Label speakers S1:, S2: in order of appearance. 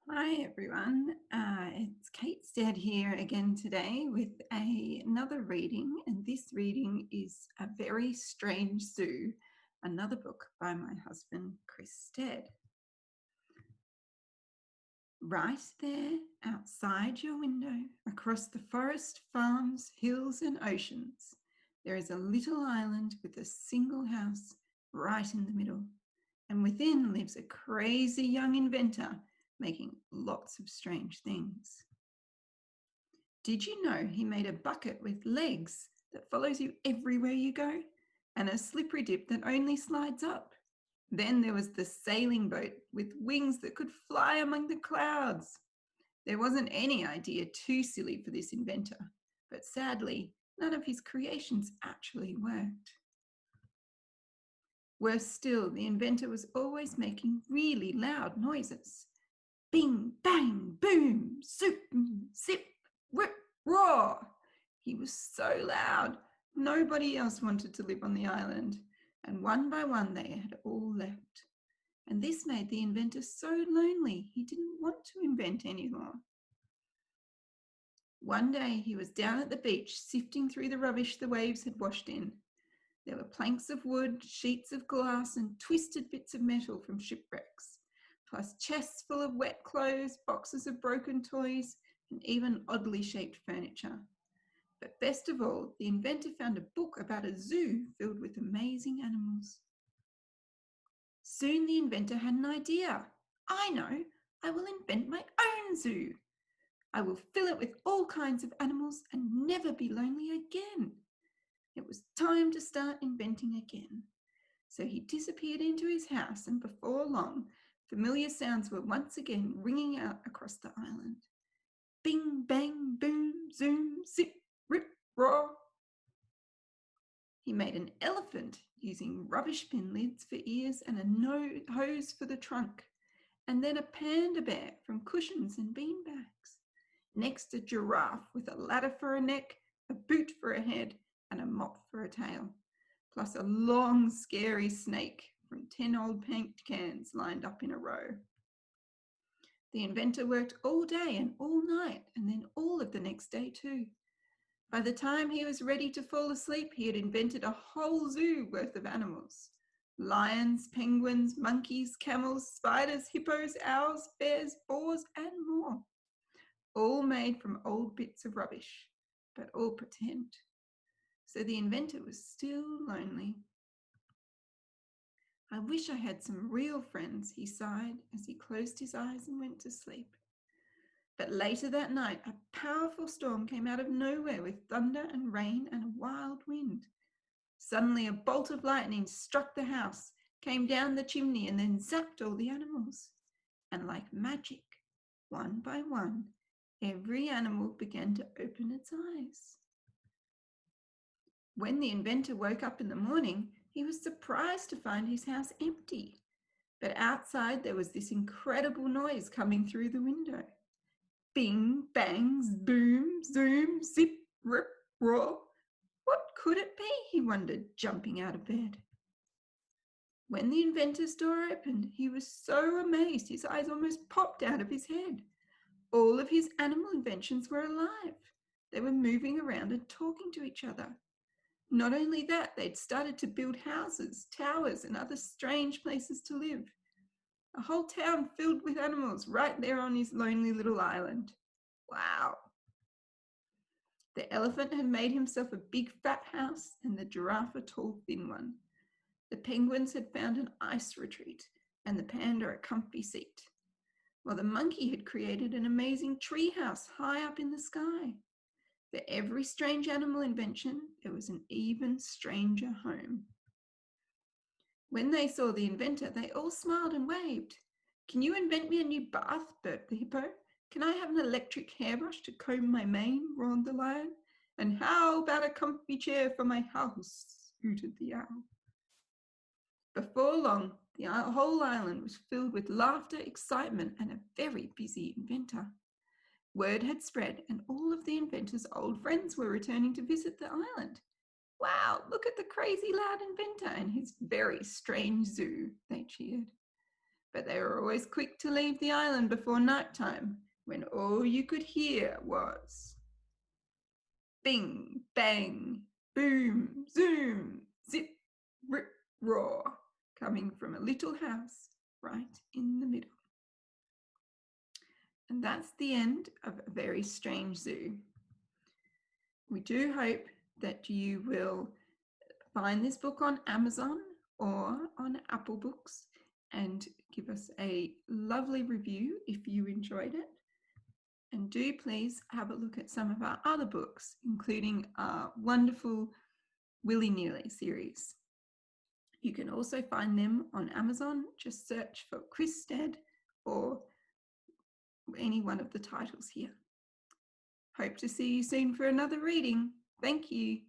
S1: Hi everyone, it's Kate Stead here again today with another reading, and this reading is A Very Strange Zoo, another book by my husband Chris Stead. Right there outside your window, across the forest, farms, hills and oceans, there is a little island with a single house right in the middle, and within lives a crazy young inventor making lots of strange things. Did you know he made a bucket with legs that follows you everywhere you go and a slippery dip that only slides up? Then there was the sailing boat with wings that could fly among the clouds. There wasn't any idea too silly for this inventor, but sadly, none of his creations actually worked. Worse still, the inventor was always making really loud noises. Bing, bang, boom, zoop, zip, whip, roar. He was so loud, nobody else wanted to live on the island, and one by one they had all left. And this made the inventor so lonely he didn't want to invent anymore. One day he was down at the beach sifting through the rubbish the waves had washed in. There were planks of wood, sheets of glass, and twisted bits of metal from shipwrecks, plus chests full of wet clothes, boxes of broken toys, and even oddly shaped furniture. But best of all, the inventor found a book about a zoo filled with amazing animals. Soon the inventor had an idea. I know, I will invent my own zoo. I will fill it with all kinds of animals and never be lonely again. It was time to start inventing again. So he disappeared into his house, and before long, familiar sounds were once again ringing out across the island. Bing, bang, boom, zoom, zip, rip, roar. He made an elephant using rubbish bin lids for ears and a hose for the trunk, and then a panda bear from cushions and beanbags. Next, a giraffe with a ladder for a neck, a boot for a head, and a mop for a tail, plus a long, scary snake from 10 old paint cans lined up in a row. The inventor worked all day and all night, and then all of the next day too. By the time he was ready to fall asleep, he had invented a whole zoo worth of animals. Lions, penguins, monkeys, camels, spiders, hippos, owls, bears, boars, and more. All made from old bits of rubbish, but all pretend. So the inventor was still lonely. I wish I had some real friends, he sighed as he closed his eyes and went to sleep. But later that night, a powerful storm came out of nowhere with thunder and rain and a wild wind. Suddenly, a bolt of lightning struck the house, came down the chimney, and then zapped all the animals. And like magic, one by one, every animal began to open its eyes. When the inventor woke up in the morning, he was surprised to find his house empty. But outside there was this incredible noise coming through the window. Bing, bangs, boom, zoom, zip, rip, roar. What could it be, he wondered, jumping out of bed. When the inventor's door opened, he was so amazed his eyes almost popped out of his head. All of his animal inventions were alive. They were moving around and talking to each other. Not only that, they'd started to build houses, towers, and other strange places to live. A whole town filled with animals right there on his lonely little island. Wow. The elephant had made himself a big fat house and the giraffe a tall thin one. The penguins had found an ice retreat and the panda a comfy seat, while the monkey had created an amazing tree house high up in the sky. For every strange animal invention, there was an even stranger home. When they saw the inventor, they all smiled and waved. Can you invent me a new bath? Burped the hippo. Can I have an electric hairbrush to comb my mane? Roared the lion. And how about a comfy chair for my house? Hooted the owl. Before long, the whole island was filled with laughter, excitement, and a very busy inventor. Word had spread, and all of the inventor's old friends were returning to visit the island. Wow, look at the crazy loud inventor and his very strange zoo, they cheered. but they were always quick to leave the island before night time, when all you could hear was bing, bang, boom, zoom, zip, rip, roar, coming from a little house right in the middle. And that's the end of A Very Strange Zoo. We do hope that you will find this book on Amazon or on Apple Books and give us a lovely review if you enjoyed it. And do please have a look at some of our other books, including our wonderful Willy Neely series. You can also find them on Amazon. Just search for Chris Stead or any one of the titles here. Hope to see you soon for another reading. Thank you.